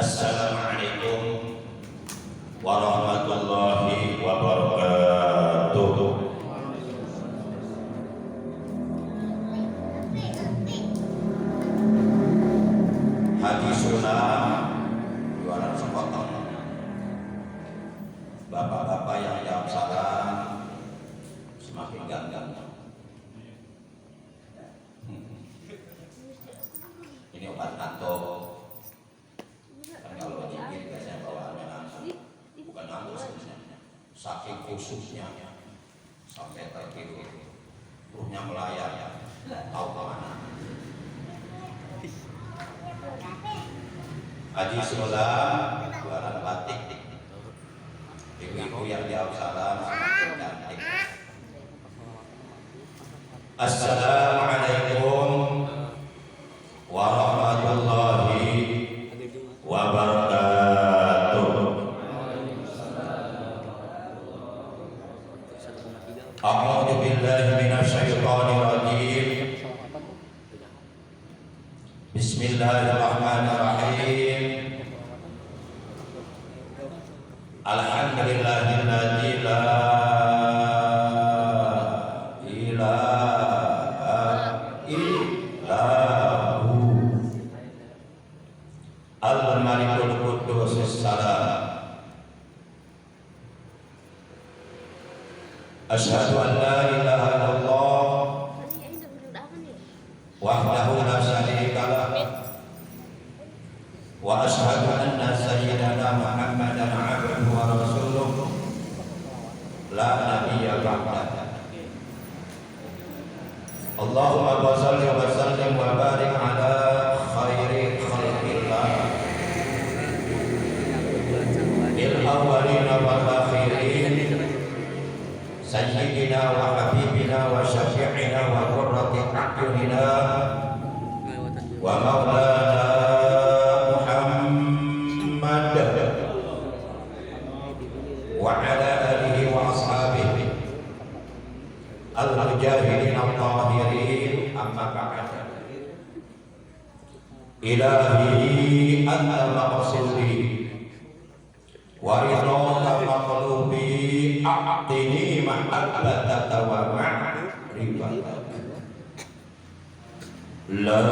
Assalamualaikum warahmatullahi wabarakatuh. Haji sunnah jualan sepotong. Bapak-bapak yang jawab salam semakin ganteng. Ini obat kantuk. Kalau dikit biasanya bawaannya langsung, bukan ngantuk sebenarnya. Saking khususnya sampai tertidur, ruhnya melayang, tahu kemana. Haji Sulam jualan batik. Ibu-ibu yang jawab salam semakin cantik. Assalamualaikum warahmatullahi wabarakatuh. A'udzu billahi minasyaitonir rajim. Bismillahirrahmanirrahim. Alhamdulillahilladzi la ilaha illahu al-malikul quddus salam. Asyhadu an la ilaha illallah wahdahu la syarika lah wa asyhadu anna sayyidana Muhammadan abduhu wa rasuluh la nabiyya ba'dah. Allahumma shalli wa sallim wa barik ala khairi khalqillah bil awwalina wal akhirin sayyidina wa habibina wa syafi'ina wa qurrati a'yunina wa maulana Muhammad wa ala alihi wa ashabihi al-mujahidin al-tahirin amma ba'd. Ilahi anta maqsudi wa ridhaka maqlubi a'tini mahabbataka wa ma'rifataka la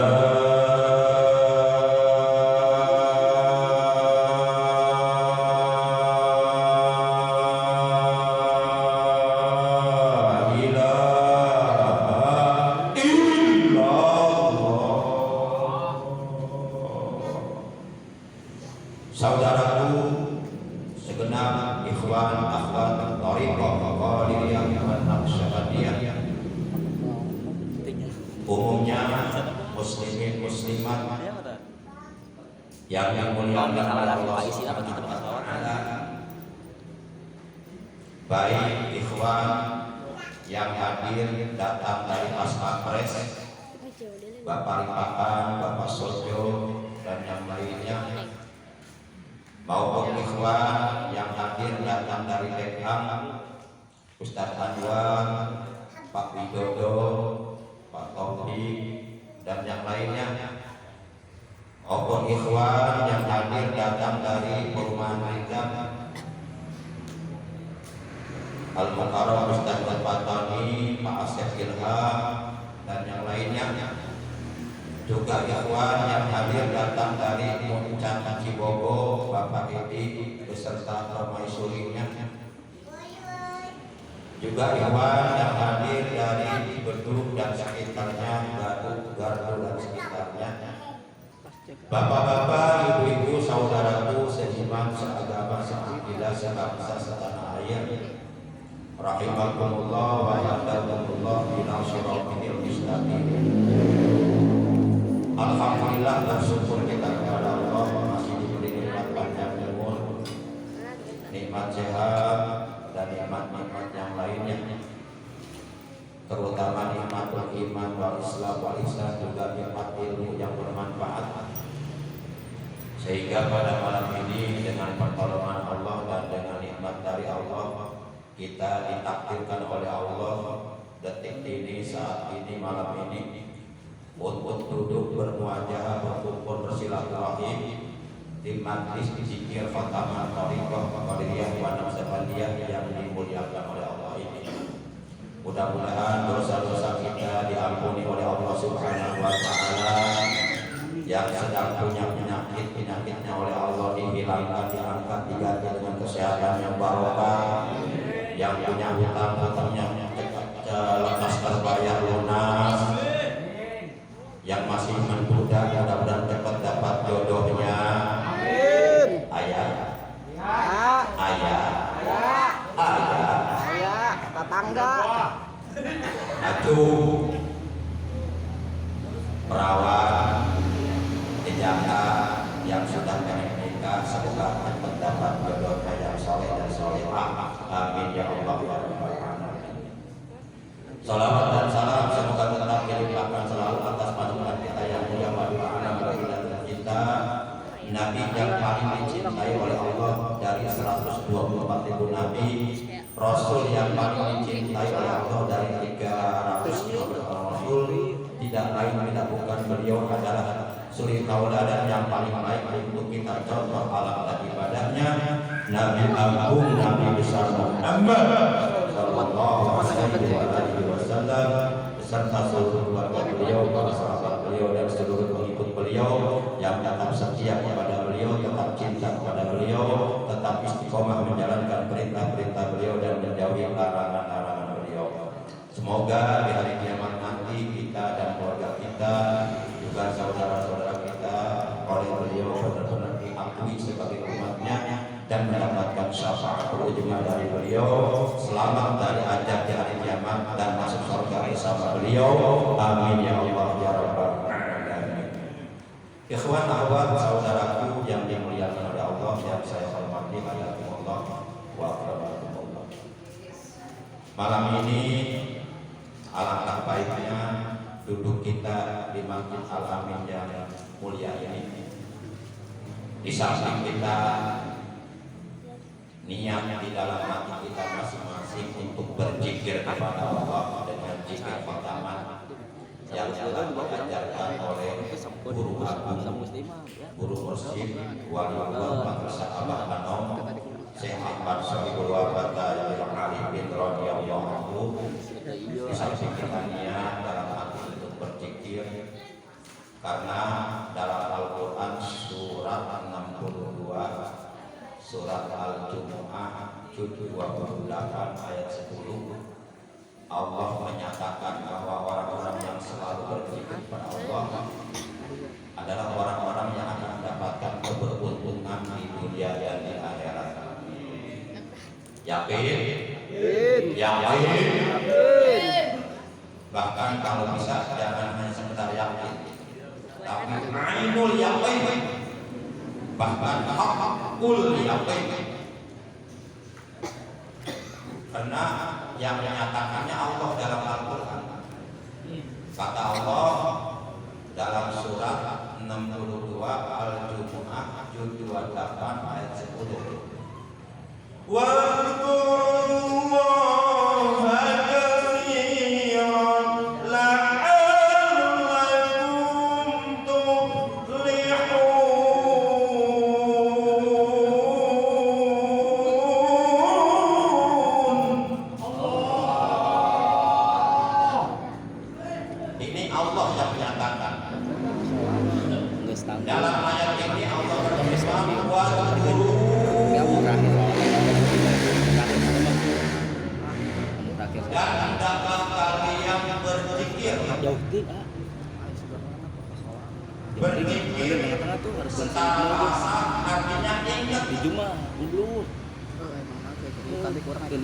saudaraku segenap ikhwan akhwat thariqah qadiriyah dan naqsyabandiyah, umumnya muslimin muslimat yang dimuliakan Allah Subhanahu wa taala, baik ikhwan yang hadir datang dari Paspapres, Bapak Ripaan, Bapak Sosyo dan yang lainnya, maupun ikhwan yang hadir datang dari Dekam, Ustadz Anwar, Pak Widodo, Pak Taufik dan yang lainnya, maupun ikhwan yang hadir datang dari Perumahan Ridam, Al-Mukarram Ustadz Al-Fatani, Pak Asef Ilham dan yang lainnya, juga ikhwan yang hadir datang dari Muncan Cibogo, Bapak Edi beserta permaisurinya, juga ikhwan yang hadir dari Beduk dan sekitarnya, Batu, Gardu dan sekitarnya, bapak-bapak, ibu-ibu, saudaraku seiman, seagama, seakidah, sebangsa, setanah air, rahimakumullah wa yahdakumullah ila shiratal mustaqim. Alhamdulillah, bersyukur kita kepada Allah masih diberi nikmat panjang umur, nikmat sehat dan nikmat-nikmat yang lainnya, terutama nikmatul iman wal islam wal ihsan, juga nikmat ilmu yang bermanfaat, sehingga pada malam ini dengan pertolongan Allah dan dengan nikmat dari Allah kita ditakdirkan oleh Allah detik ini, saat ini, malam ini untuk duduk bermuajah, berkumpul, bersilaturahim di majlis zikir Fatamah Thariqah Qadiriyah wa Naqsabandiyah yang dimuliakan oleh Allah ini. Mudah-mudahan dosa-dosa kita diampuni oleh Allah Subhanahu wa taala. Yang sedang punya penyakitnya oleh Allah dihilangkan, diangkat, diganti dengan kesehatan yang barokah. Yang punya hutang-hutangnya lekas terbayar lunas. Yang masih menduda mudah-mudahan cepat dapat jodohnya. Ayah, tetangga, aduh, perawat, penjaga yang sudah menikah semoga cepat dapat jodohnya yang soleh dan solehah. Amin ya Allah ya Rabbal alamin. Salawat dan salam semoga tetap dilimpahkan selalu atas panutan kita yang mulia Muhammad kita, Nabi yang paling dicintai oleh Allah dari 124.000 nabi, Rasul yang paling dicintai oleh Allah dari 300 Rasul. Tidak lain tidak bukan beliau adalah suri tauladan yang paling baik untuk kita contoh alam dan ibadahnya, Nabi Agung, Nabi besar Muhammad sallallahu alaihi wasallam beserta seluruh keluarga beliau, para sahabat beliau dan seluruh pengikut beliau yang tetap setia kepada beliau, tetap cinta kepada beliau, tetap istiqomah menjalankan perintah-perintah beliau dan menjauhi larangan-larangan beliau. Semoga di hari kiamat nanti kita dan keluarga kita juga saudara-saudara kita oleh beliau benar-benar diakui sebagai umatnya dan mendapatkan syafaat ujungnya dari beliau, selamat dari azab di hari kiamat dan masuk surga bersama beliau. Amin ya Allah ya Rabbal alamin. Ikhwan akhwat saudaraku yang dimuliakan oleh Allah yang saya hormati, hayakumullah wa akrabakumullah. Malam ini alangkah baiknya duduk kita di Masjid Al-Amin yang mulia ini. Di samping kita niat di dalam hati kita masing-masing untuk berzikir kepada Allah dengan zikir pertama yang telah diajarkan oleh guru agung, guru mursyid, wali Allah Madrasah Abah Anom, Syekh Ahmad Shabibul Wabata yang Arifin radhiyallahu anhu. Di samping kita niat dalam hati untuk berzikir karena dalam Al-Quran surat 62 surat Al-Jumu'ah juz 28 ayat 10 Allah menyatakan bahwa orang-orang yang selalu berzikir kepada Allah adalah orang-orang yang akan mendapatkan keberuntungan di dunia dan di akhirat. Yakin? Yakin? Bahkan kalau bisa jangan hanya sekedar yakin, tapi ainul yakin, bahkan hakul yakin. Karena yang menyatakannya Allah dalam Al-Quran. Kata Allah dalam surat 62 Al-Jumu'ah juz 28 ayat 10. Dalam ayat ini Allah berfirman dan hendaklah kalian berzikir. Berzikir secara bahasa artinya ingat.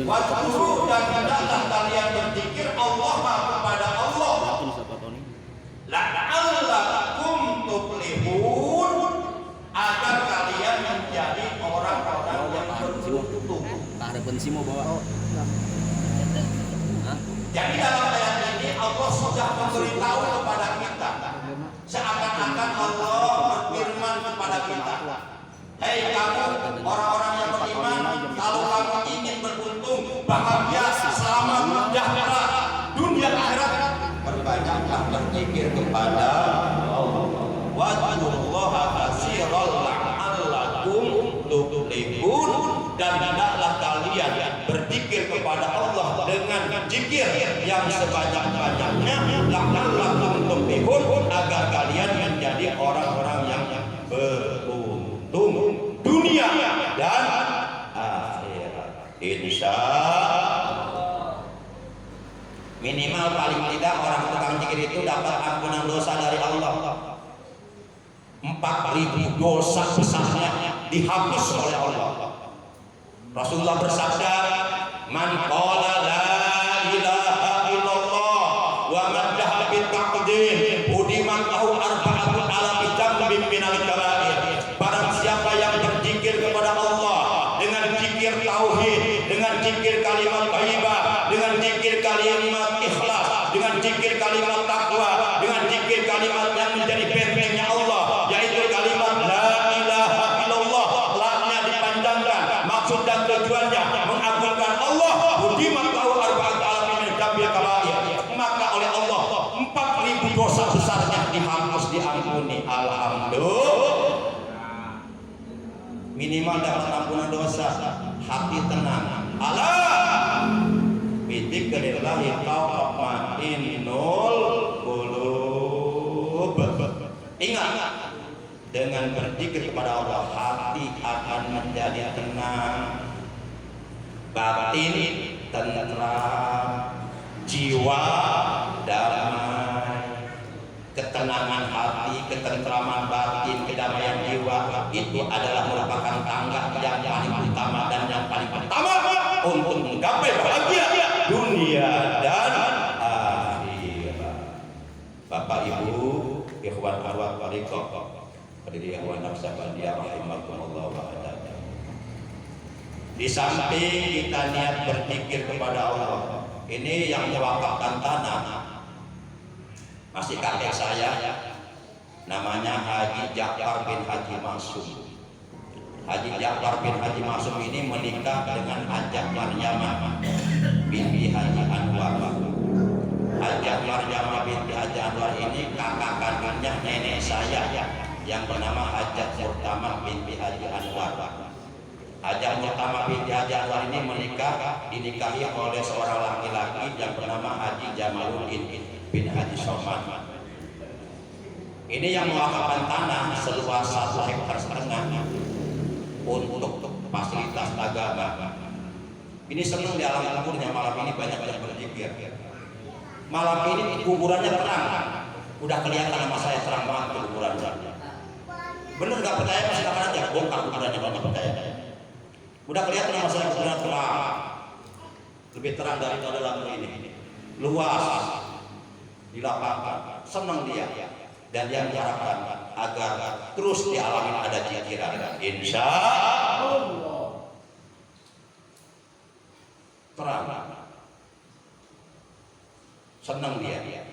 Wadhkuru dan hendaklah kalian berzikir Allah kepada Allah. La'allakum tuflihun, agar kalian menjadi orang-orang yang beruntung. Jadi dalam ayat ini Allah sudah memberitahu kepada kita, seakan-akan Allah berfirman kepada kita, hei kamu orang-orang yang beriman, kalau kamu ingin beruntung, bahagia, selamat, sejahtera dunia akhirat, perbanyaklah berzikir kepada Allah. Wadhkurullaha katsiran la'allakum berzikir kepada Allah dengan zikir yang sebanyak-banyaknya, la'allakum tuflihun, agar kalian menjadi orang-orang yang beruntung dunia dan akhirat. Insya minimal paling tidak orang tukang zikir itu dapat ampunan dosa dari Allah. 4.000 dosa besarnya dihapus oleh Allah. Rasulullah bersabda, man qala la ilaha illallah wa maddaha bit taqdim udiman lahu arba'atu alaf dzambin minal kabair. Barang siapa yang berzikir kepada Allah dengan zikir tauhid, dengan zikir kalimat thayyibah, dengan zikir kalimat ikhlas, dengan zikir kalimat takwa, dengan zikir kalimat yang menjadi bentengnya Allah, yaitu kalimat la ilaha illallah, la-nya dipanjangkan, maksud dan tujuannya mengagungkan Allah, budiman lahu arba'atu alaf min dzambil kabair, maka oleh Allah 4.000 dosa besarnya dihapus, diampuni. Alhamdulillah. Minimal dapat ampunan dosa, hati tenang. Allah bidzikrillahi tatma'innul qulub. Ingat, dengan berzikir kepada Allah hati akan menjadi tenang, batin tenteram, jiwa damai. Ketenangan hati, ketentraman batin, kedamaian jiwa itu adalah merupakan tangga yang paling utama dan yang paling pertama untuk menggapai bahagia dunia dan akhirat. Bapak Ibu, ikhwan akhwat thariqah, hadirin ikhwan naqsabandiyah rahimakumullah wa ta'ala. Di samping kita niat berzikir kepada Allah, ini yang mewakafkan tanah masih kakek saya, namanya Haji Ja'far bin Haji Maksum. Haji Ja'far bin Haji Maksum ini menikah dengan Hajjah Maryamah binti Haji Anwar. Hajjah Maryamah binti Haji Anwar ini kakak kandungnya nenek saya yang bernama Hajjah Murtamah binti Haji Anwar. Hajjah Murtamah binti Haji Anwar ini dinikahi oleh seorang laki-laki yang bernama Haji Jamaluddin bin Haji Somad. Ini yang mewakafkan tanah seluas 1,5 hektar untuk fasilitas agama. Ini senang di alam kuburnya, malam ini banyak berzikir. Malam ini kuburannya terang, udah kelihatan sama saya terang banget kuburannya. Bener nggak percaya? Silakan aja bongkar kuburannya kalau nggak percaya. Udah kelihatan sama saya kuburannya terang, lebih terang daripada lampu ini. Luas, di lapangan, senang dia, dan dia mengharapkan agar terus dialami ada zikiran. Insya Allah terang, senang dia.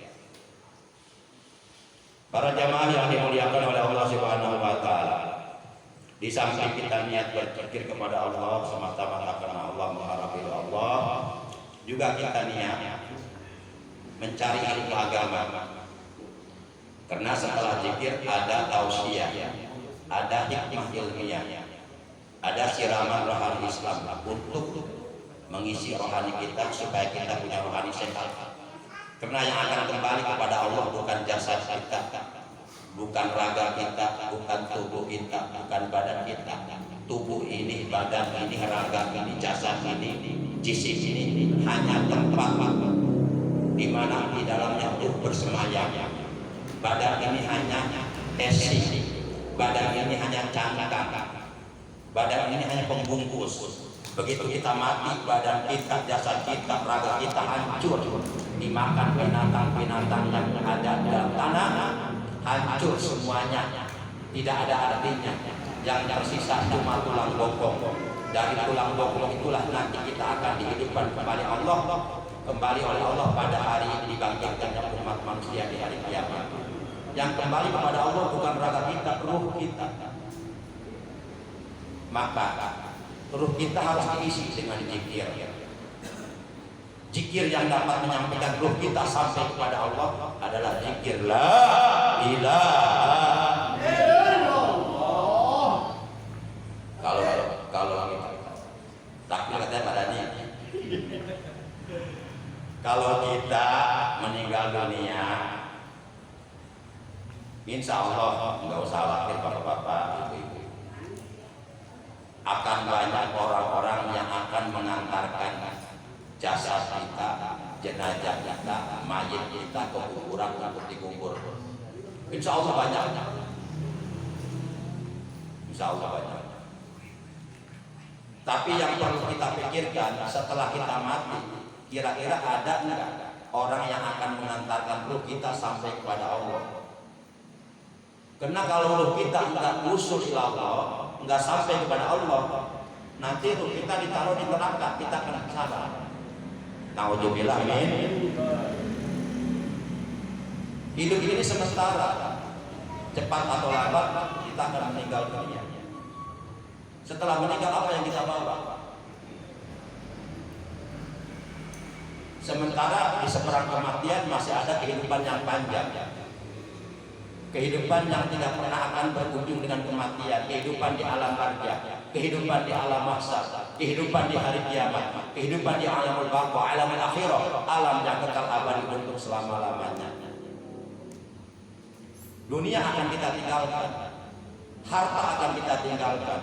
Para jamaah yang dimuliakan oleh Allah Subhanahu wa Ta'ala, di samping kita niat berzikir kepada Allah semata-mata karena Allah, mengharap ridho Allah, juga kita niat mencari ilmu agama. Karena setelah zikir ada tausiah, ada hikmah ilmiah, ada siraman rohani Islam untuk mengisi rohani kita supaya kita punya rohani sehat. Karena yang akan kembali kepada Allah bukan jasad kita, bukan raga kita, bukan tubuh kita, bukan badan kita. Tubuh ini, badan ini, raga ini, jasad ini, jisim ini hanya tempat di mana di dalamnya ruh bersemayam. Badan ini hanya esi, badan ini hanya cangkang, badan ini hanya pembungkus. Begitu kita mati, badan kita, jasad kita, raga kita hancur, dimakan binatang-binatang yang ada dalam tanah, hancur semuanya, tidak ada artinya. Yang tersisa cuma tulang bokong. Dari tulang bokong itulah nanti kita akan dihidupkan kembali Allah, kembali oleh Allah pada hari dibangkitkannya umat manusia di hari kiamat. Yang kembali kepada Allah bukan raga kita, ruh kita. Maka ruh kita harus diisi dengan zikir. Zikir yang dapat menyampaikan ruh kita sampai kepada Allah adalah zikir la ilaha illallah. Kalau takbir katanya pada ini Insya Allah nggak usah khawatir bapak-bapak, ibu-ibu. Akan banyak orang-orang yang akan mengantarkan jasad kita, jenazah kita, mayit kita ke kuburan untuk dikubur. Insya Allah banyak. Insya Allah banyak. Tapi yang perlu kita pikirkan setelah kita mati, kira-kira ada nggak orang yang akan mengantarkan ruh kita sampai kepada Allah? Karena kalau ruh kita nggak usul ila Allah, nggak sampai kepada Allah, nanti ruh kita ditaruh di neraka, kita akan kesana. Naudzubillah min. Hidup ini sementara, cepat atau lambat kita akan meninggal dunia. Setelah meninggal apa yang kita bawa? Sementara di seberang kematian masih ada kehidupan yang panjang, kehidupan yang tidak pernah akan berujung dengan kematian, kehidupan di alam barza, kehidupan di alam mahsyar, kehidupan di hari kiamat, kehidupan di alamul baqa, alamul akhirah, alam yang kekal abadi untuk selama-lamanya. Dunia akan kita tinggalkan, harta akan kita tinggalkan,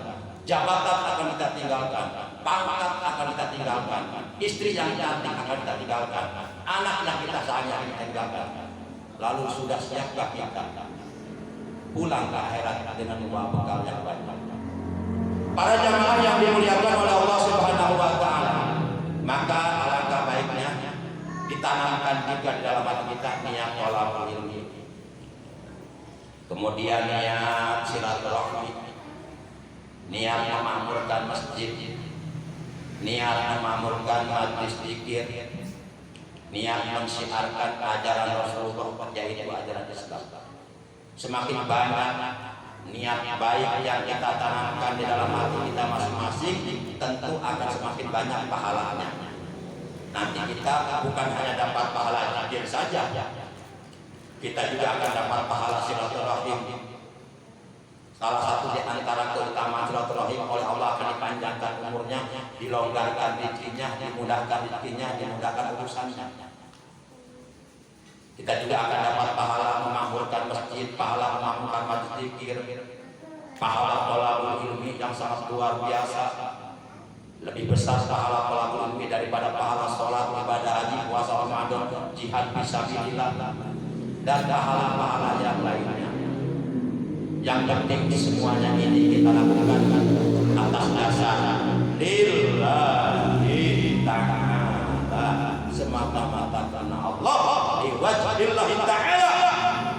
jabatan akan kita tinggalkan, pangkat akan kita tinggalkan, istri yang cantik akan kita tinggalkan, anak yang kita sayang akan kita tinggalkan. Lalu sudah siapkah kita pulang ke akhirat dengan membawa bekal yang banyak? Para jamaah yang dimuliakan oleh Allah Subhanahu wa taala, maka alangkah baiknya ditanamkan juga di dalam hati kita niat thalabul ilmi. Kemudian niat silaturahmi, niat memakmurkan masjid, niat memakmurkan majlis zikir, niat mensiarkan ajaran Rasulullah, yaitu ajaran Islam. Semakin banyak niat baik yang kita tanamkan di dalam hati kita masing-masing, tentu akan semakin banyak pahalanya. Nanti kita bukan hanya dapat pahala zikir saja, kita juga akan dapat pahala silaturahim. Salah satu di antara keutamaan silaturahim, oleh Allah akan dipanjangkan umurnya, dilonggarkan rezekinya, dimudahkan rezekinya, dimudahkan urusannya. Kita juga akan dapat pahala memakmurkan masjid, pahala memakmurkan majlis zikir, pahala thalabul ilmi yang sangat luar biasa. Lebih besar pahala thalabul ilmi daripada pahala sholat, ibadah haji, puasa Ramadan, jihad fisabilillah, dan pahala-pahala yang lainnya. Yang penting semuanya ini kita lakukan atas dasar lillahi ta'ala, semata-mata karena Allah, liwajhillahi ta'ala,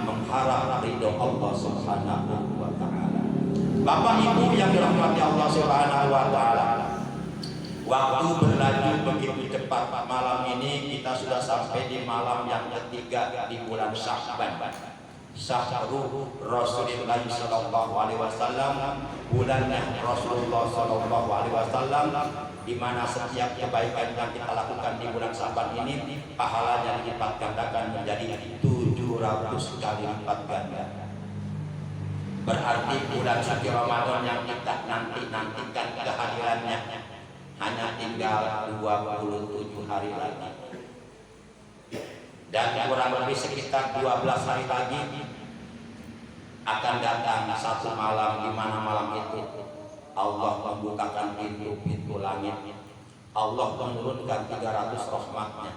mengharap ridho Allah Subhanahu wa ta'ala. Bapak Ibu yang dirahmati Allah Subhanahu wa ta'ala, waktu berlalu begitu cepat. Malam ini kita sudah sampai di malam yang ketiga di bulan Sya'ban, Syahrul Rasulullah sallallahu alaihi wasallam, bulannya Rasulullah sallallahu alaihi wasallam, di mana setiap kebaikan yang kita lakukan di bulan Sya'ban ini pahalanya dilipat gandakan menjadi 700 kali lipat ganda. Berarti bulan suci Ramadan yang kita nantikan kehadirannya hanya tinggal 27 hari lagi, dan kurang lebih sekitar 12 hari lagi akan datang satu malam, di mana malam itu Allah membukakan pintu-pintu langit, Allah menurunkan 300 rahmatnya,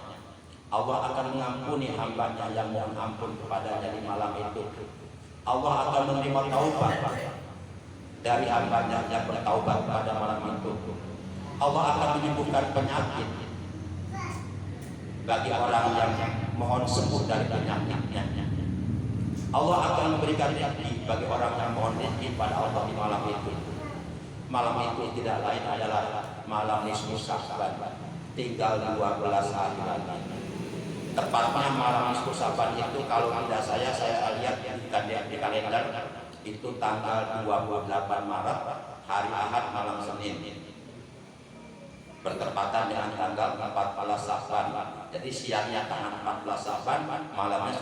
Allah akan mengampuni hambanya yang mohon ampun kepadanya di malam itu. Allah akan menerima taubat dari hambanya yang bertaubat pada malam itu. Allah akan menyembuhkan penyakit bagi orang yang mohon sembuh dari penyakitnya. Allah akan memberikan rezeki bagi orang yang mohon rezeki pada Allah di malam itu. Malam itu tidak lain adalah malam nisfu Sya'ban, tinggal 12 hari lagi. Tepatnya malam nisfu Sya'ban itu kalau tidak saya lihat di kalender itu tanggal 28 Maret, hari Ahad malam Senin, bertepatan dengan tanggal 14 Sya'ban. Jadi siangnya tanggal 14 Sya'ban, malamnya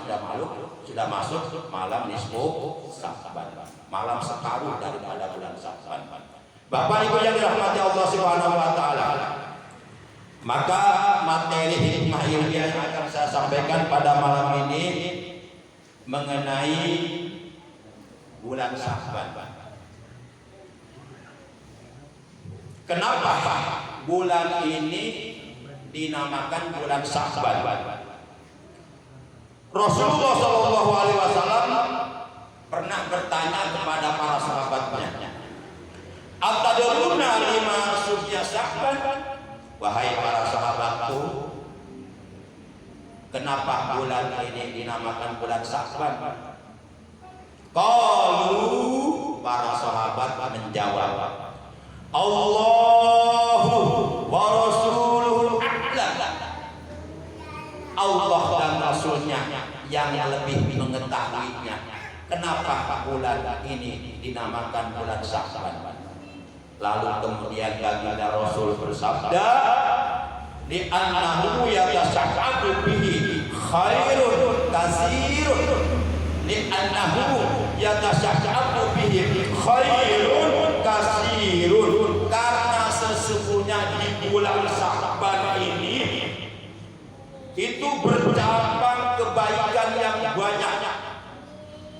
sudah masuk malam nisfu Sya'ban, malam separuh daripada bulan Sya'ban. Bapak Ibu yang dirahmati Allah Subhanahu wa taala, maka materi hikmah ilmiah yang akan saya sampaikan pada malam ini mengenai bulan Sya'ban. Kenapa bulan ini dinamakan bulan Sya'ban? Rasulullah Shallallahu Alaihi Wasallam pernah bertanya kepada para sahabatnya, "Atadruna lima sumya Sya'ban?" Wahai para sahabatku, kenapa bulan ini dinamakan bulan Sya'ban? Qalu, para sahabat menjawab, Allahu wa rasuluhu a'lam. Allah dan Rasulnya yang lebih mengetahuinya. Kenapa bulan ini dinamakan bulan Sya'ban? Lalu kemudian baginda Rasul bersabda, "Li annahu yatasa'adu bihi khairun katsirun." Li annahu yatasa'adu bihi khairun katsirun. Karena sesungguhnya di bulan Sya'ban ini itu bercabang kebaikan yang banyak,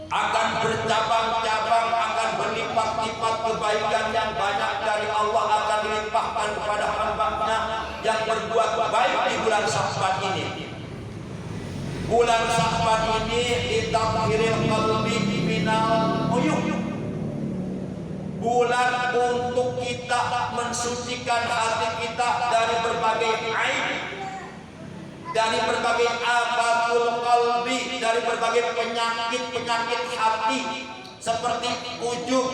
akan bercabang-cabang, akan berlipat-lipat kebaikan yang banyak dari Allah akan dilimpahkan kepada hamba-Nya yang berbuat baik di bulan Sya'ban ini. Bulan Sya'ban ini ditakhiril qalbi minal uyub. Bulan untuk kita mensucikan hati kita dari berbagai aib, dari berbagai abatul qalbi, dari berbagai penyakit-penyakit hati seperti ujub,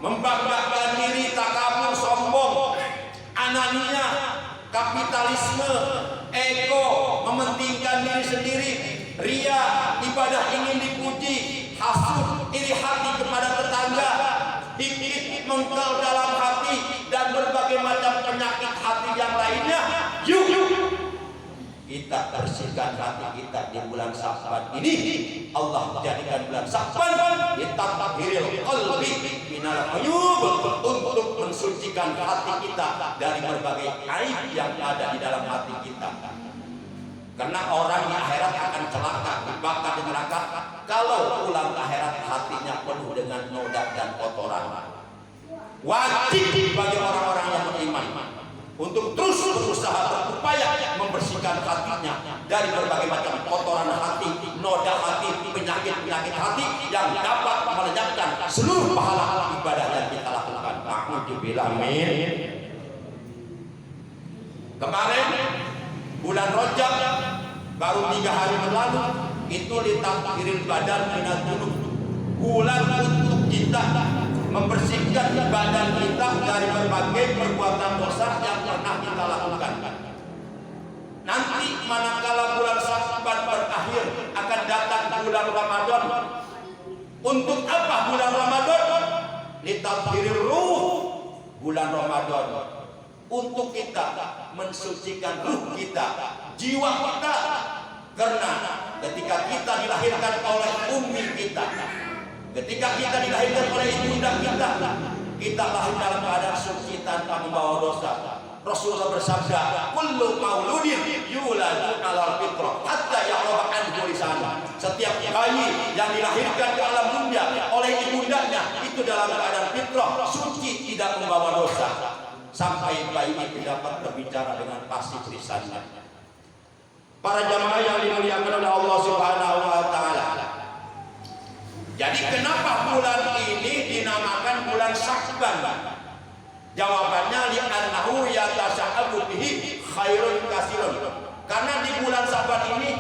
membanggakan diri, takabur, sombong, anania, kapitalisme, ego, mementingkan diri sendiri, ria, ibadah ingin dipuji, hasud, iri hati kepada tetangga, hikit, mengkel dalam hati, dan berbagai macam penyakit hati yang lainnya. Yuk kita bersihkan hati kita di bulan Sya'ban ini. Allah jadikan bulan Sya'ban ditakhiril qalbi minal uyub, untuk mensucikan hati kita dari berbagai aib yang ada di dalam hati kita. Karena orang di akhirat akan celaka, dibakar di neraka kalau pulang akhirat hatinya penuh dengan noda dan kotoran. Wajib bagi orang-orang yang beriman untuk terus berusaha berupaya membersihkan hatinya dari berbagai macam kotoran hati, noda hati, penyakit-penyakit hati yang dapat melenyapkan seluruh pahala ibadah yang kita lakukan. Na'udzubillah min. Kemarin bulan Rajab baru 3 hari berlalu, itu litakhiril badan minal junub. Bulan untuk kita membersihkan badan kita dari berbagai perbuatan dosa yang pernah kita lakukan. Nanti manakala bulan Sya'ban berakhir akan datang bulan Ramadan. Untuk apa bulan Ramadan? Litathhirur ruh. Bulan Ramadan untuk kita mensucikan ruh kita, jiwa kita. Karena ketika kita dilahirkan oleh ummi kita, ketika kita dilahirkan oleh ibunda kita lahir dalam keadaan suci tanpa membawa dosa. Rasulullah bersabda, "Kullu mauludin yuladu 'alal fitrah hatta ya'raba anhu lisanuh." Setiap bayi yang dilahirkan ke alam dunia oleh ibundanya itu dalam keadaan fitrah, suci, tidak membawa dosa, sampai bayi itu dapat berbicara dengan fasih lisannya. Para jamaah yang dimuliakan oleh Allah Subhanahu wa taala. Jadi kenapa bulan ini dinamakan bulan Sya'ban? Jawabannya li'annahu yatasa'abu bihi khairun katsirun. Karena di bulan Sya'ban ini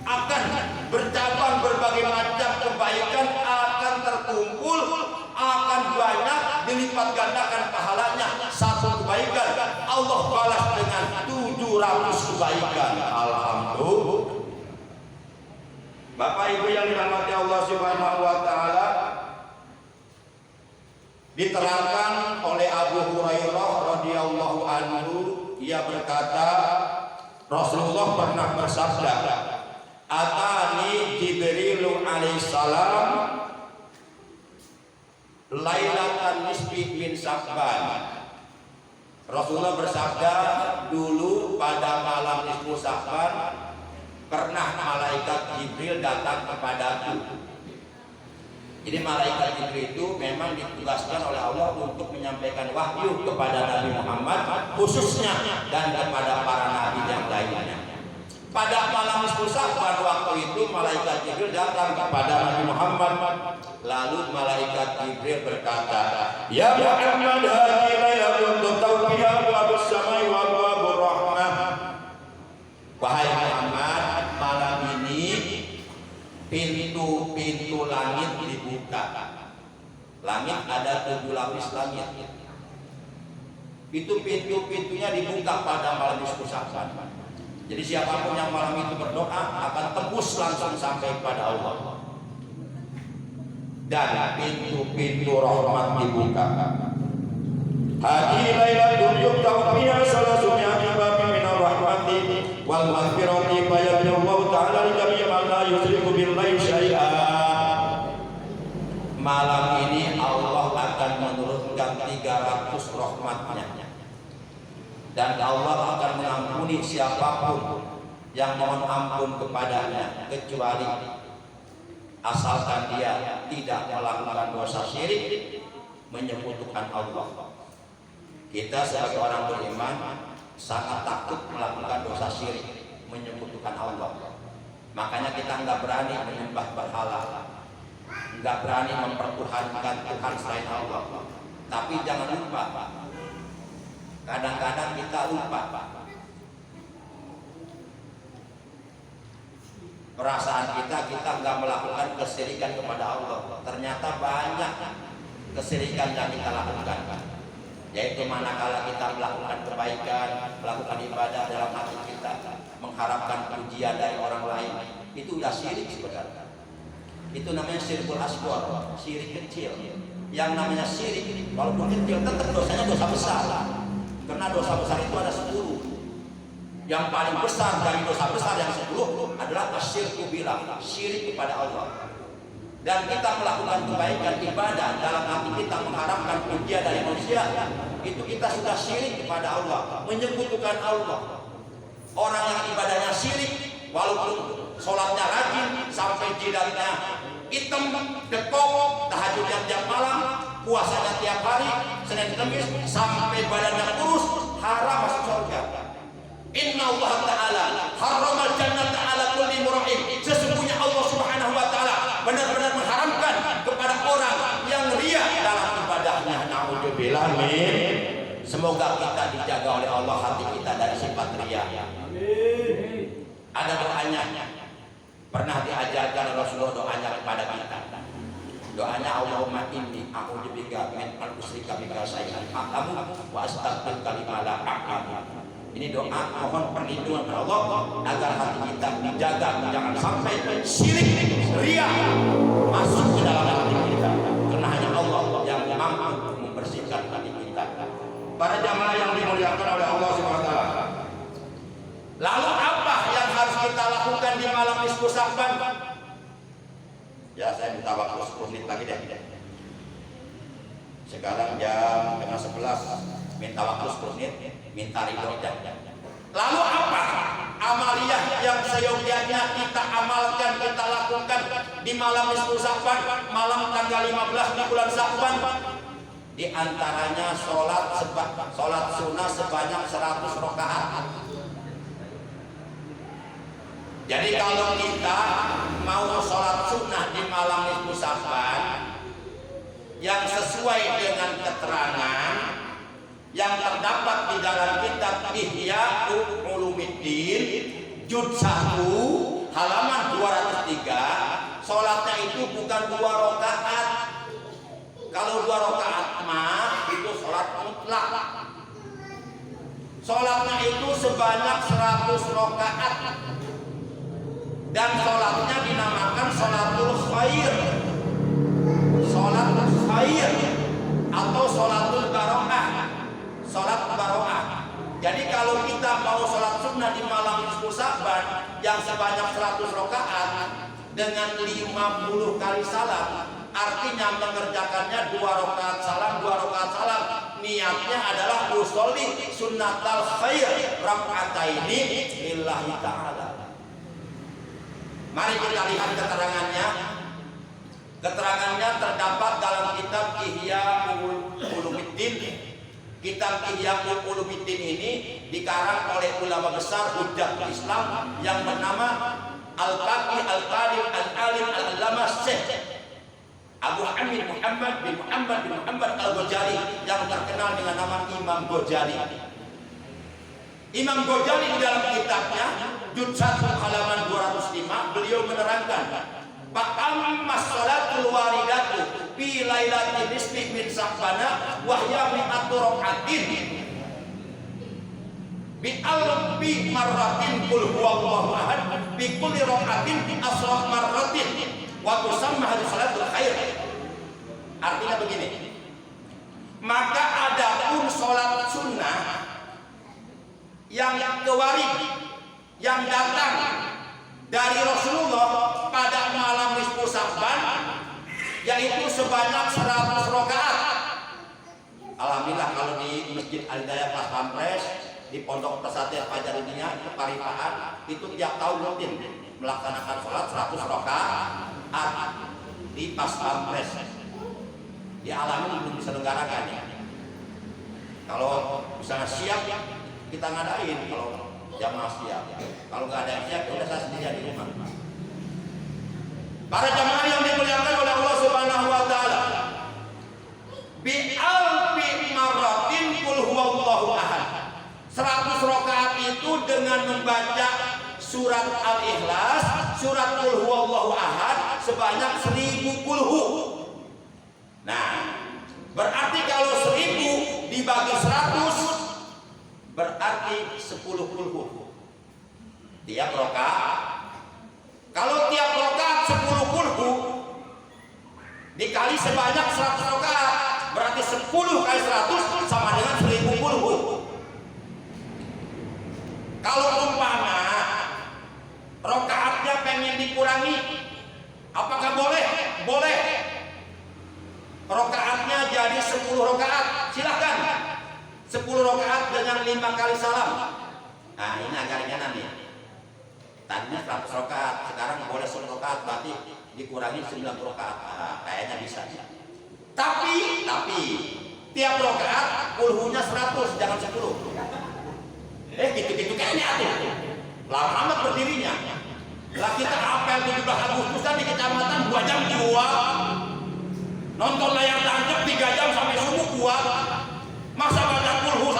akan bercabang berbagai macam kebaikan, akan terkumpul, akan banyak, dilipat gandakan pahalanya. Satu kebaikan Allah balas dengan 700 kebaikan. Alhamdulillah. Bapak Ibu yang dirahmati Allah Subhanahu wa taala, diterangkan oleh Abu Hurairah radhiyallahu anhu, ia berkata, Rasulullah pernah bersabda, "Atani Jibrilu alaihissalam lailatan nisfi min Sya'ban." Rasulullah bersabda, dulu pada malam nisfu Sya'ban pernah malaikat Jibril datang kepadaku. Jadi malaikat Jibril itu memang ditugaskan oleh Allah untuk menyampaikan wahyu kepada Nabi Muhammad khususnya dan kepada para nabi yang lainnya. Pada malam nisfu Sya'ban waktu itu malaikat Jibril datang kepada Nabi Muhammad. Lalu malaikat Jibril berkata, "Ya Muhammad, hadhihi lailatul tawfiyah wa abus samai wa abwabur rahmah." Wahai Muhammad, malam ini pintu-pintu langit dibuka. Langit ada 7 lapis langit. Itu pintu-pintunya dibuka pada malam nisfu Sya'ban. Jadi siapapun yang malam itu berdoa akan tembus langsung sampai pada Allah. Dan pintu-pintu rahmat dibuka. Hadhihi lailatul yuftahu fiha salasu mi'ati babin min ar-rahmati wal maghfirati fa yabnullahu ta'ala li jami'i man la yusyriku billahi syai'a. Malam ini Allah akan menurunkan 300 rahmatnya. Dan Allah akan mengampuni siapapun yang mohon ampun kepadanya, kecuali asalkan dia tidak melakukan dosa syirik, menyekutukan Allah. Kita sebagai orang beriman sangat takut melakukan dosa syirik, menyekutukan Allah. Makanya kita nggak berani menyembah berhala, nggak berani mempertuhankan Tuhan selain Allah. Tapi jangan lupa, kadang-kadang kita lupa perasaan kita nggak melakukan kesyirikan kepada Allah. Ternyata banyak kesyirikan yang kita lakukan, yaitu manakala kita melakukan kebaikan, melakukan ibadah dalam hati kita, mengharapkan pujian dari orang lain, itu udah syirik sebenarnya. Itu namanya syirkul asghar, syirik kecil. Yang namanya syirik walaupun kecil tetap dosanya dosa besar. Karena dosa besar itu ada 10. Yang paling besar dari dosa besar yang 10 adalah asyirku billah, syirik kepada Allah. Dan kita melakukan kebaikan ibadah dalam hati kita mengharapkan pujian dari manusia, itu kita sudah syirik kepada Allah, menyekutukan Allah. Orang yang ibadahnya syirik, walaupun sholatnya rajin sampai jidatnya hitam, dekok, tahajud tiap malam, puasanya tiap hari, Senin Kamis, sampai badannya kurus, haram masuk surga. Inna Allah Ta'ala haramal jannata ala kulli mura'in. Sesungguhnya Allah Subhanahu wa Ta'ala benar-benar mengharamkan kepada orang yang riya dalam ibadahnya. Na'udzubillah min. Semoga kita dijaga oleh Allah hati kita dari sifat riya. Ada doanya, pernah diajarkan Rasulullah doanya kepada kita. Doanya Allahumma inni a'udzubika min al-usrika bika syai'an a'lamu wa astaghfiruka lima la a'lamu. Ini doa mohon perlindungan kepada Allah agar hati kita dijaga, jangan sampai syirik, riya masuk ke dalam hati kita. Karena hanya Allah yang mampu membersihkan hati kita. Para jamaah yang dimuliakan oleh Allah Subhanahu wa taala. Lalu apa yang harus kita lakukan di malam nisfu Sya'ban? Ya, saya minta waktu 10 menit lagi deh. Sekarang jam 11. Minta waktu 10 menit, minta ridho aja. Lalu apa amaliyah yang seyogianya kita amalkan, kita lakukan di malam nisfu Sya'ban, malam tanggal 15 di bulan Sya'ban? Di antaranya sholat sunnah sebanyak 100 rakaat. Jadi kalau kita mau sholat sunnah di malam nisfu Sya'ban yang sesuai dengan keterangan yang terdapat di dalam kitab Ihya Ulumuddin juz 1 halaman 203, sholatnya itu bukan 2 rakaat. Kalau 2 rakaat mah itu sholat mutlak. Sholatnya itu sebanyak 100 rakaat. Dan sholatnya dinamakan sholatul khair, sholat khair atau sholatul baroah, sholat baroah. Jadi kalau kita mau sholat sunnah di malam nisfu Sya'ban yang sebanyak 100 rakaat dengan 50 kali salam, artinya mengerjakannya 2 rakaat salam, 2 rakaat salam. Niatnya adalah usolli sunnatal khair raka'ataini lillahi ta'ala. Mari kita lihat keterangannya. Keterangannya terdapat dalam kitab Ihya Ulumuddin. Kitab Ihya Ulumuddin ini dikarang oleh ulama besar Hujjatul Islam yang bernama Al-Faqih Al-Qadim Al-Alim Al-Allamah Syekh Abu Hamid Muhammad bin Muhammad Al-Ghazali yang terkenal dengan nama Imam Ghazali. Imam Ghazali di dalam kitabnya juz 1 halaman 205 beliau menerangkan Amma sholatul waridatu fi lailatin nisfi min Sya'bana wa hiya mi'atu rak'atin bi alfi marratin qul huwallahu ahad bi kulli rak'atin asra marratin wa tusamma sholatul khair. Artinya begini, maka adapun sholat sunnah yang kewarid yang datang dari Rasulullah pada malam nisfu Sya'ban yaitu sebanyak 100 rakaat. Alhamdulillah kalau di Masjid Al-Hidayah Pas Pampres di Pondok Pesantren Fajar Intinya Paripaan itu tiap tahun rutin melaksanakan sholat 100 rakaat di Pas Pampres. Di Alamin belum diselenggarakan ya. Kalau misalnya siap kita ngadain kalau jamaah siap. Kalau nggak ada yang siap, udah saya sendiri di rumah. Para jamaah yang dimuliakan oleh Allah Subhanahu wa taala. Bi alfi marratin qul huwallahu ahad. 100 rakaat itu dengan membaca surat Al-Ikhlas, surat qul huwallahu ahad sebanyak 1000 kulhu. Nah, berarti kalau 1000 dibagi 100 berarti 10 kulhu tiap rakaat. Kalau tiap rakaat 10 kulhu dikali sebanyak 100 rakaat berarti 10 kali 100 sama dengan 1000 kulhu. Kalau umpama rakaatnya pengen dikurangi, apakah boleh? Boleh. Rakaatnya jadi 10 rakaat, silahkan. 10 rakaat dengan 5 kali salam. Nah ini agak ringan nih. Tadinya 100 rakaat, sekarang boleh 10 rakaat, berarti dikurangi 9 rakaat. Nah, kayaknya bisa. Tapi tiap rakaat kulhunya 100, jangan 10. Gitu-gitu kayaknya tuh. Lama amat berdirinya. Lah kita apel 17 Agustusan di kecamatan 2 jam jual. Nonton layar tancap 3 jam sampai subuh kuat. Masa baca kulhu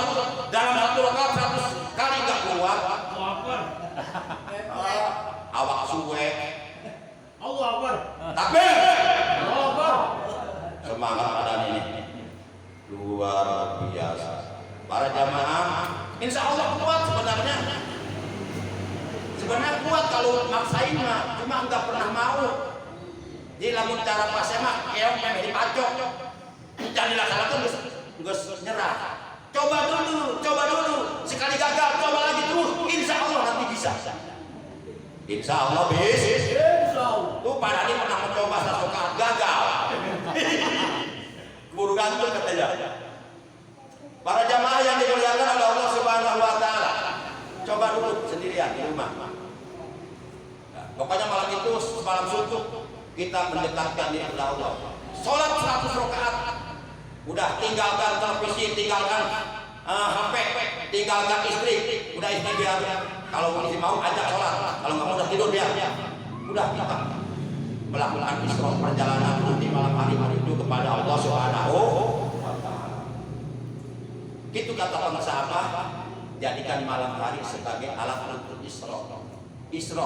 dalam 1 rakaat 100 kali nggak kuat? Awak suwe. Allah Akbar. Takbir. Allah Akbar. Semangat badan ini luar biasa. Para jamaah, insya Allah kuat sebenarnya. Sebenarnya kuat kalau maksain mah, cuma nggak pernah mau. Di lamun cara pas mah keong memang dipacok. Jangan dilaksanakan geus nyerah. Coba dulu. Sekali gagal, coba lagi terus. Insya Allah nanti bisa. Insya Allah bisa. Tuh pada ini pernah mencoba 1 rakaat gagal. Buru gantung katanya. Para jamaah yang dimuliakan oleh Allah Subhanahu wa taala, coba dulu sendirian di rumah. Nah, pokoknya malam itu malam suntuk kita mendekatkan diri kepada Allah. Salat 100 rakaat. Udah tinggalkan televisi, tinggalkan HP, tinggalkan istri. Udah istri biar kalau mau ajak sholat, kalau nggak mau udah tidur biar. Udah kita melakukan isra perjalanan di malam hari itu kepada Allah Subhanahu wa taala. Gitu kata para sahabat, jadikan malam hari sebagai alat untuk isra. Isra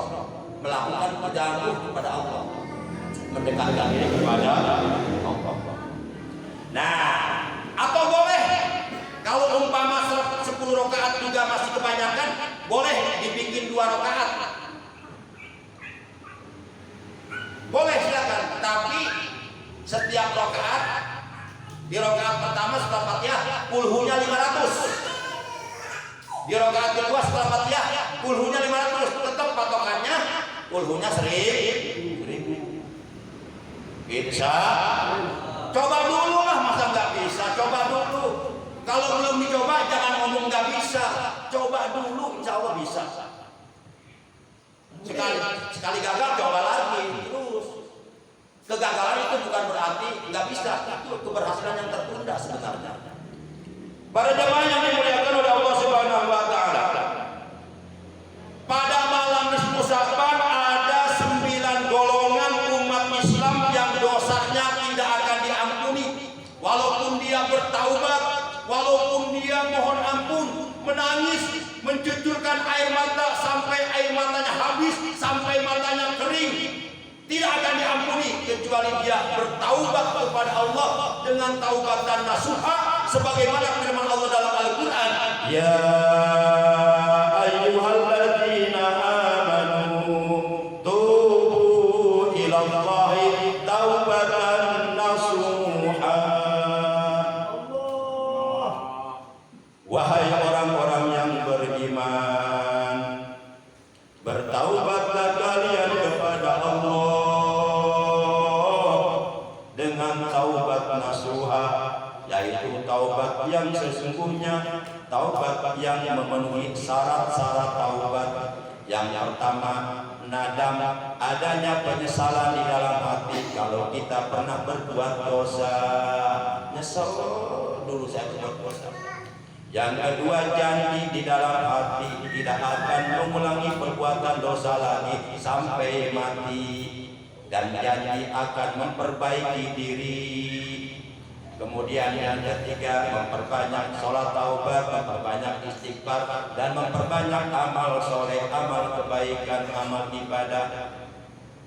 melakukan perjalanan kepada Allah, mendekatkan diri kepada Allah. Nah, atau boleh kalau umpama 10 rakaat juga masih kebanyakan, boleh dibikin 2 rakaat. Boleh silakan, tapi setiap rakaat di rakaat pertama setelah Fatihah kulhunya 500. Di rakaat kedua setelah Fatihah kulhunya 500. Tetap patokannya kulhunya 1000. Bisa. Coba dulu lah, masa nggak bisa? Coba dulu. Kalau belum dicoba jangan ngomong nggak bisa. Coba dulu, insya Allah bisa. Sekali gagal coba lagi terus. Kegagalan itu bukan berarti nggak bisa, itu keberhasilan yang tertunda sebenarnya. Para jemaah yang dimuliakan oleh Allah Subhanahu wa taala. Pada malam nisfu Sa'ban ada 9 golongan umat Islam yang dosanya tidak akan diampuni. Walaupun dia bertaubat, walaupun dia mohon ampun, menangis, mencucurkan air mata sampai air matanya habis, sampai matanya kering, tidak akan diampuni kecuali dia bertaubat kepada Allah dengan taubatan nasuha, sebagaimana firman Allah dalam Al-Quran, ya ayyuhalladzina amanu tubu ilallahi taubatan nasuha. Wahai orang-orang yang beriman, bertaubatlah kalian kepada Allah dengan taubat nasuha, yaitu taubat yang sesungguhnya, taubat yang memenuhi syarat-syarat taubat. Yang pertama, nadam, adanya penyesalan di dalam hati kalau kita pernah berbuat dosa. Nyesel dulu saya berbuat dosa. Yang kedua, janji di dalam hati tidak akan mengulangi perbuatan dosa lagi sampai mati, dan janji akan memperbaiki diri. Kemudian yang ketiga, memperbanyak sholat taubat, memperbanyak istighfar, dan memperbanyak amal soleh, amal kebaikan, amal ibadah.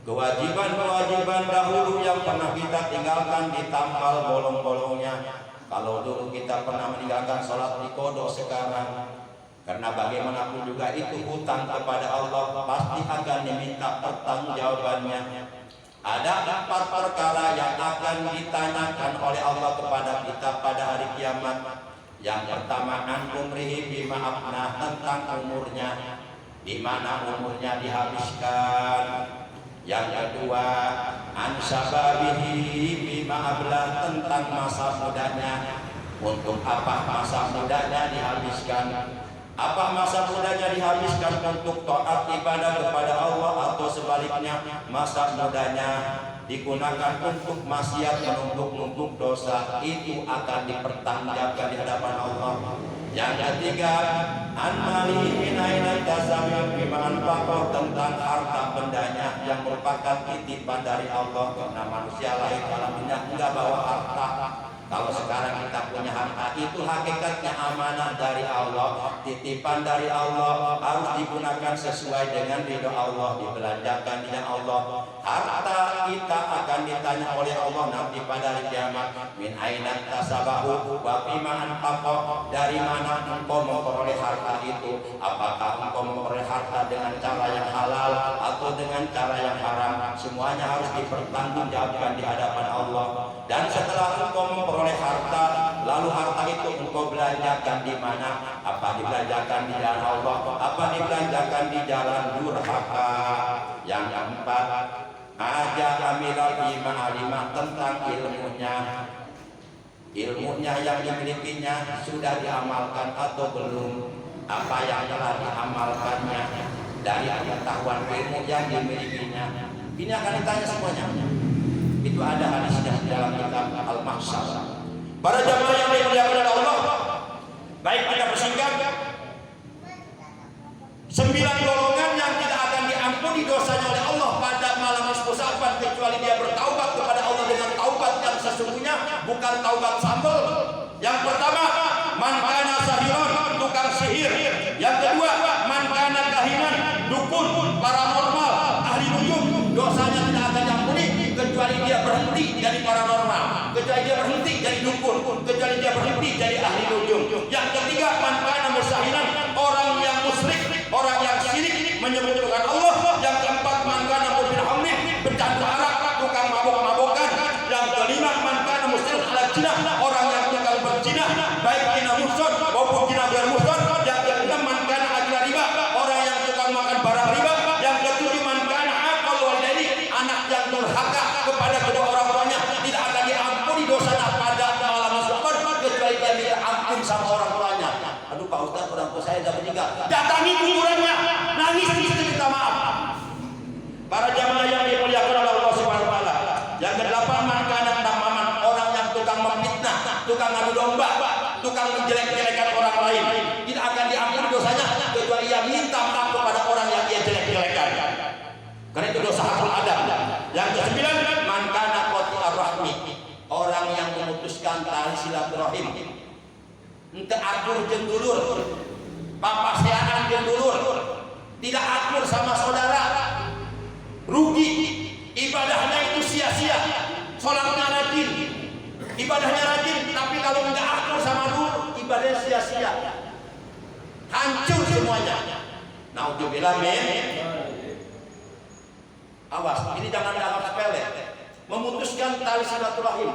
Kewajiban-kewajiban dahulu yang pernah kita tinggalkan ditampal bolong-bolongnya. Kalau dulu kita pernah meninggalkan sholat dikodok sekarang, karena bagaimanapun juga itu hutang kepada Allah, pasti akan diminta pertanggungjawabannya. Ada 4 perkara yang akan ditanyakan oleh Allah kepada kita pada hari kiamat. Yang pertama, an umrihi bima afnah, tentang umurnya, di mana umurnya dihabiskan. Yang kedua, an sababihi bima ablah, tentang masa mudanya, untuk apa masa mudanya dihabiskan. Apa masa mudanya dihabiskan untuk taat ibadah kepada Allah, atau sebaliknya masa mudanya digunakan untuk maksiat, menumpuk-numpuk dosa, itu akan dipertanggungjawabkan di hadapan Allah. Yang ketiga, an-mali min aina tasawwur bima anfaqa, tentang harta bendanya yang merupakan titipan dari Allah. Karena manusia lahir dalam dunia enggak bawa harta. Kalau sekarang kita punya harta, itu hakikatnya amanah dari Allah, titipan dari Allah, harus digunakan sesuai dengan ridho Allah, dibelanjakan dengan Allah. Harta kita akan ditanya oleh Allah nanti pada hari kiamat, min aina tasabahu wa bima anfaqa, dari mana engkau memperoleh harta itu? Apakah engkau memperoleh harta dengan cara yang halal atau dengan cara yang haram? Semuanya harus dipertanggungjawabkan di hadapan Allah. Dan setelah engkau memperoleh harta, lalu harta itu engkau belanjakan di mana? Apa dibelanjakan di jalan Allah? Apa dibelanjakan di jalan durhaka? Yang keempat, aja amilal alimah, tentang ilmunya. Ilmunya yang dimilikinya sudah diamalkan atau belum? Apa yang telah diamalkannya dari pengetahuan ilmu yang dimilikinya? Ini akan ditanya semuanya. Itu ada hadisnya dalam kitab Al-Mahsyar. Para jamaah yang dimuliakan oleh Allah, baik kita persingkat 9 golongan yang tidak akan diampuni dosanya oleh Allah pada malam nisfu Sa'ban, kecuali dia bertaubat kepada Allah dengan taubat yang sesungguhnya, bukan taubat sambal. Yang pertama, man kana sahiran, tukang sihir. Yang kedua, man kana kahinan, dukun, paranormal, ahli nujum, dosanya tidak akan diampuni kecuali dia berhenti jadi paranormal, kecuali dia berhenti jadi dukun, kecuali dia berhenti jadi ahli nujum. Yang ketiga, man kana musahiran, orang yang musyrik, orang yang syirik menyebutkan Allah. Yang keempat, man kana mubin hamlin, pecandu arak, tukang mabok-mabokan. Yang kelima, man kana muslim ala jinah, orang yang tukang berzina, baik zina muhsan maupun zina ghair muhsan. Yang keenam, man kana akil riba, orang yang tukang makan barang riba. Yang ketujuh, man kana aqal walidaini, anak yang durhaka kepada kedua orang tuanya, tidak akan diampuni dosanya pada malam Sa'ban kecuali dia minta ampun sama orang tuanya. Aduh Pak Ustaz, orang tua saya sudah meninggal. Datangi kuburannya, nangis di situ minta maaf. Para jamaah yang dimuliakan oleh Allah Subhanahu wa taala. Yang tukang memfitnah, tukang adu domba, tukang menjelek-jelekan orang lain, tidak akan diampuni dosanya kecuali ia minta maaf kepada orang yang ia jelek-jelekan. Karena itu dosa hakul adam. Yang ke-9, man kana qati'ar rahmi, orang yang memutuskan tali silaturahim. Ente akur jeung dulur, papaseaan jeung dulur, tidak akur sama saudara, rugi, ibadahnya itu sia-sia. Sholatnya rajin, ibadahnya rajin, tapi kalau enggak akur sama dulur, ibadahnya sia-sia, hancur semuanya. Naudzubillah min. Awas, ini jangan dianggap sepele. Memutuskan tali silaturahim,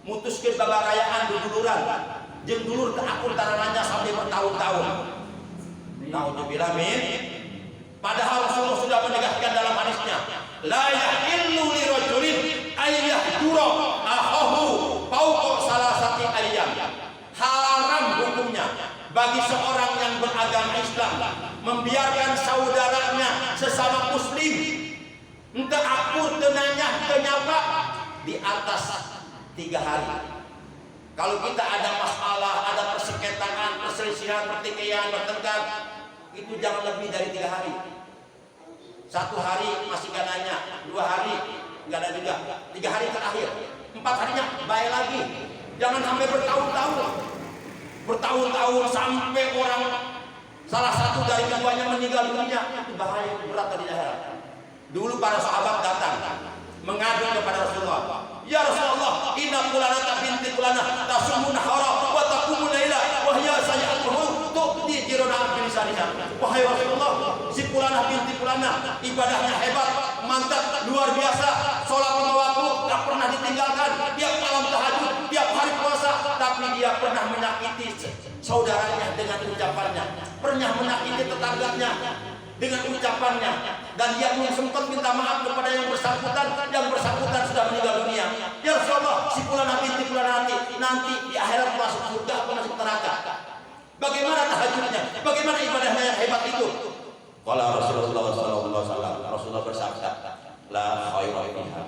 mutuskan babarayaan duduluran, jeung dulur teu akur tarananya sampai bertahun-tahun. Naudzubillah min. Padahal Rasulullah sudah menegaskan dalam hadisnya, la yahillu li rajulin ay yahdura akhahu fawqa salasati ayyam. Haram hukumnya bagi seorang yang beragama Islam membiarkan saudaranya sesama muslim ente akur tenanya kenyapa di atas 3 hari. Kalau kita ada masalah, ada persengketaan, perselisihan, pertikaian, bertengkar, itu jangan lebih dari 3 hari. 1 hari masih gak nanya, 2 hari gak ada juga, 3 hari terakhir, 4 harinya baik lagi. Jangan sampai bertahun-tahun sampai orang salah satu dari keduanya meninggal dunia. Itu bahaya, berat di akhirat. Dulu para sahabat datang mengadu kepada Rasulullah, ya Rasulullah, inna fulanata binti fulanah tasumuna hara wa taqumu laila wa hiya sayyatuhu tu'ti jirona bin sariha. Wahai Rasulullah, si fulanah binti fulanah ibadahnya hebat, mantap, luar biasa, sholat 5 waktu tak pernah ditinggalkan, tiap malam tahajud, tiap hari puasa, tapi dia pernah menyakiti saudaranya dengan ucapannya, pernah menyakiti tetangganya dengan ucapannya, dan dia belum sempat minta maaf kepada yang bersangkutan sudah meninggal dunia. Ya Rasulullah, si fulanah binti fulanah nanti di akhirat masuk surga atau masuk neraka. Bagaimana tahajudnya? Bagaimana ibadahnya yang hebat itu? Qala Rasulullah sallallahu alaihi wasallam, Rasulullah bersabda, la khaira fiha,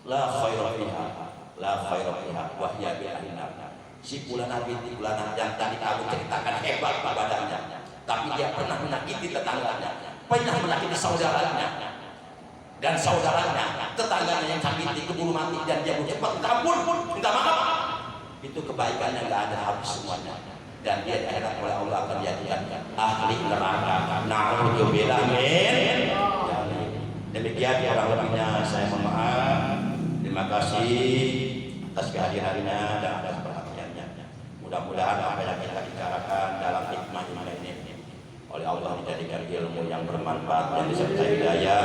la khaira fiha, la khaira fiha wa hiya bil ahlinar. Si fulanah binti fulanah yang tadi kamu ceritakan hebat ibadahnya, tapi dia pernah menyakiti tetangganya, pernah menyakiti saudaranya, dan saudaranya, tetangganya yang sakiti keburu mati, dan dia cepat minta ampun, minta maaf. Itu kebaikannya nggak ada habis semuanya, dan dia di akhirat oleh Allah akan dijadikan ahli neraka. Na'udzubillah min. Demikian kurang lebihnya saya mohon maaf. Terima kasih atas kehadirannya dan atas perhatiannya. Mudah-mudahan apa yang kita bicarakan dalam hikmah ini oleh Allah dijadikan ilmu yang bermanfaat dan disertai hidayah,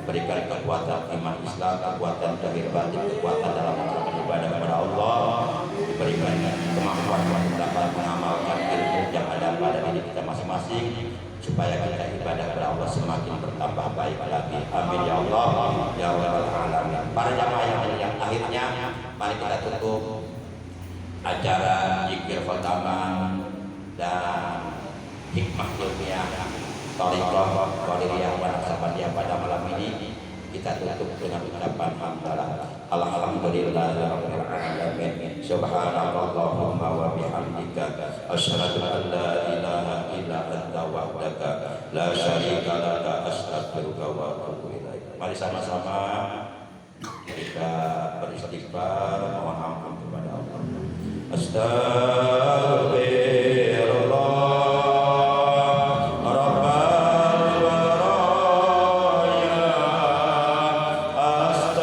diberikan kekuatan iman Islam, kekuatan zahir batin, kekuatan dalam melakukan ibadah kepada Allah, diberikan kemampuan untuk dapat mengamalkan ilmu yang ada pada diri kita masing-masing, supaya kita ibadah kepada Allah semakin bertambah baik lagi. Amin ya Allah ya rabbal alamin. Para jamaah yang akhirnya, mari kita tutup acara zikir khotamah dan hikmah ilmiah Thariqah Qadiriyah wa Naqsabandiyah pada malam ini. Kita tutup dengan ucapan hamdalah, alhamdulillahirabbil alamin, subhanallahumma wa bihamdika, asyhadu an la ilaha illa anta wahdaka la syarika laka, astaghfiruka wa atubu ilaik. Mari sama-sama kita beristighfar, mohon ampun kepada Allah. Astagfirullah. Astagfirullah.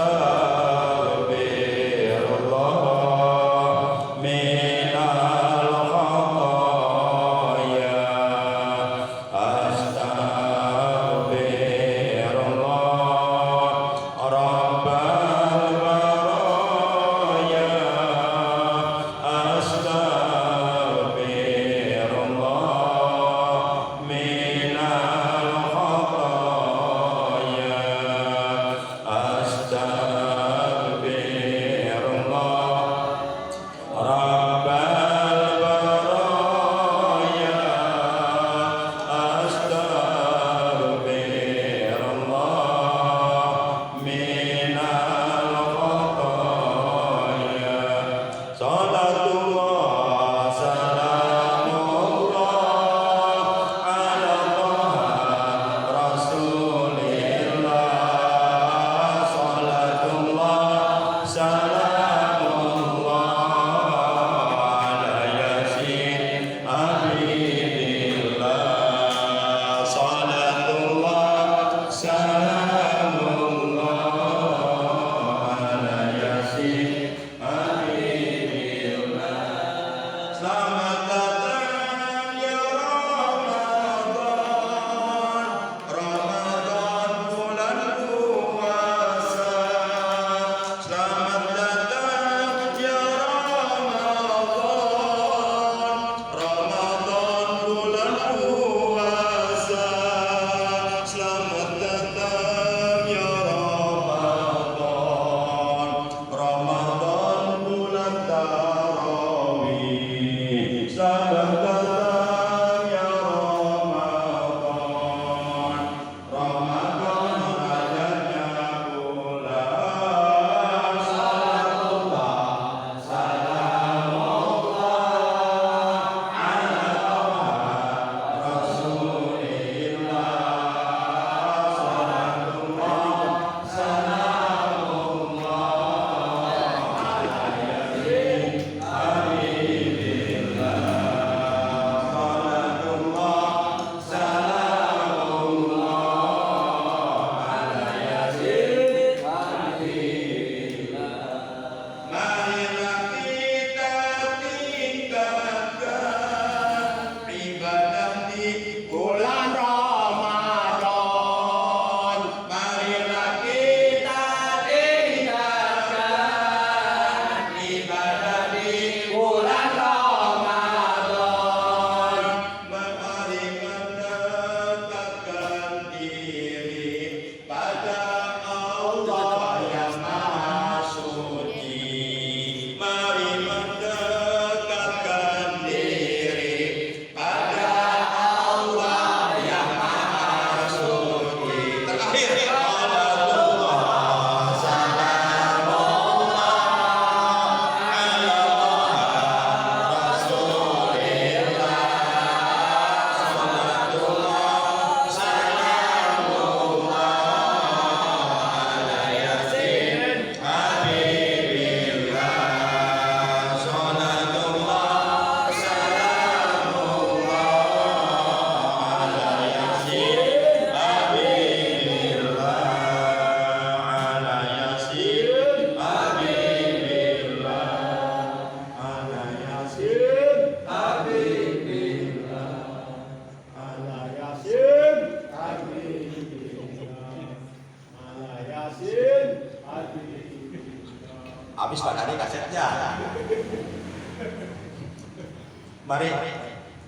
Mari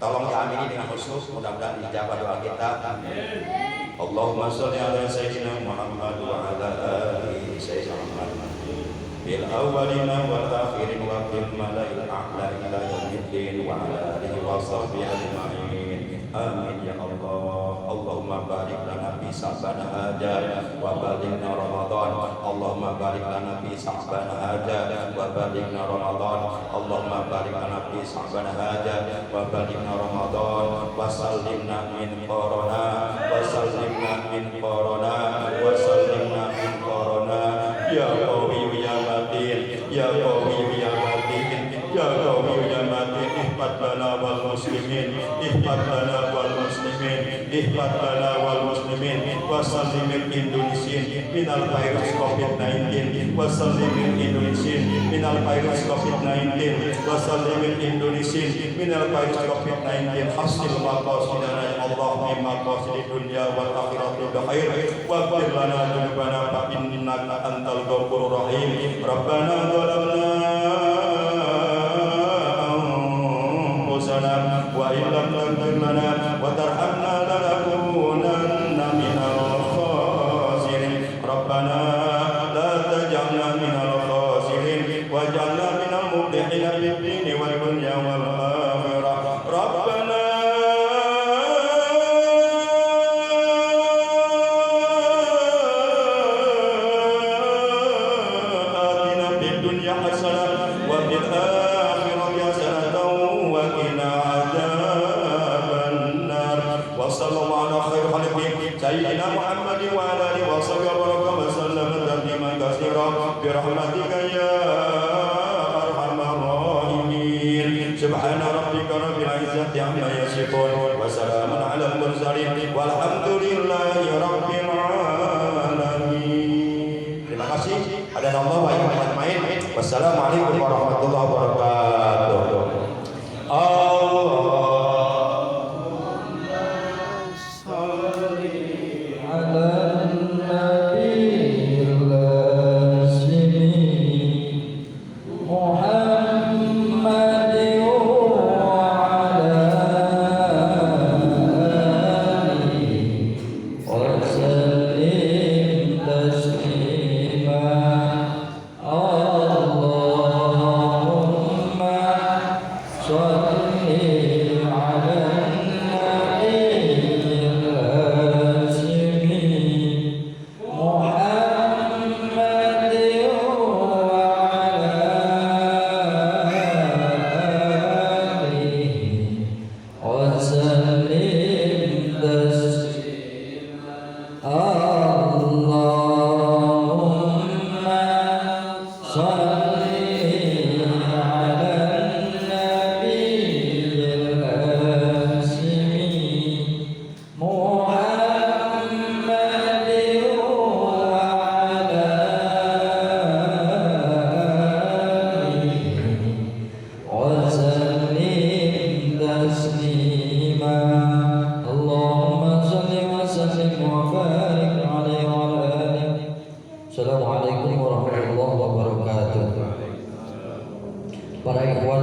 tolong diamini dengan khusyuk, mudah-mudahan dijabah doa kita. Allahumma sholli ala sayyidina Muhammad wa ala ali sayyidina Muhammad bil awwalina wal akhirin wa fil mala'il a'la ila yaumiddin wa ala alihi wa sahbihi ajma'in. Amin ya Allah. Allahumma barik lana fi sa'bana hada wa balighna Ramadan. Allahumma barik lana fi sa'bana hada wa balighna Ramadan. Allahumma barik lana fi sa'bana hada wa balighna Ramadan. Wa sallimna min corona, wa sallimna min corona, wa sallimna min corona. Ya Qawi ya Matin, ya Qawi ya Matin, ya Qawi ya Matin. Ihfad lana wal muslimin, ihfad lana wal muslimin, ihfad lana wal muslimin. Wa sallimil Indonesia minal virus COVID-19, wa sallimil Indonesia minal virus COVID-19, wa sallimil Indonesia minal virus COVID-19. Hasil maqasidana ya Allah mimma qasidid dunya wal akhirati bi khair wa ghfir lana dzunubana fa innaka antal ghafurur rahim. Rabbana zalamna wa illam taghfir lana wa tarhamna lanakunanna minal khasirin. Rabbana la taj'alna minal khasirin waj'alna minal muflihin fid dini wal dunya wal akhirah. Rabbana atina fid dunya hasanah wa fil akhirati hasanah wa qina sallallahu ala khair khalqi sayyidina Muhammad wa ala alihi wa sahbihi wa sallam tasliman katsira bi rahmatika ya arhamar rahimin. Subhana rabbika rabbil izzati amma yasifun wa salamun ala al mursalin walhamdulillahi rabbil alamin. Terima kasih. Ada Allah wa ajmain. Wassalamualaikum warahmatullahi wabarakatuh. Assalamualaikum warahmatullahi wabarakatuh. Para ikhwan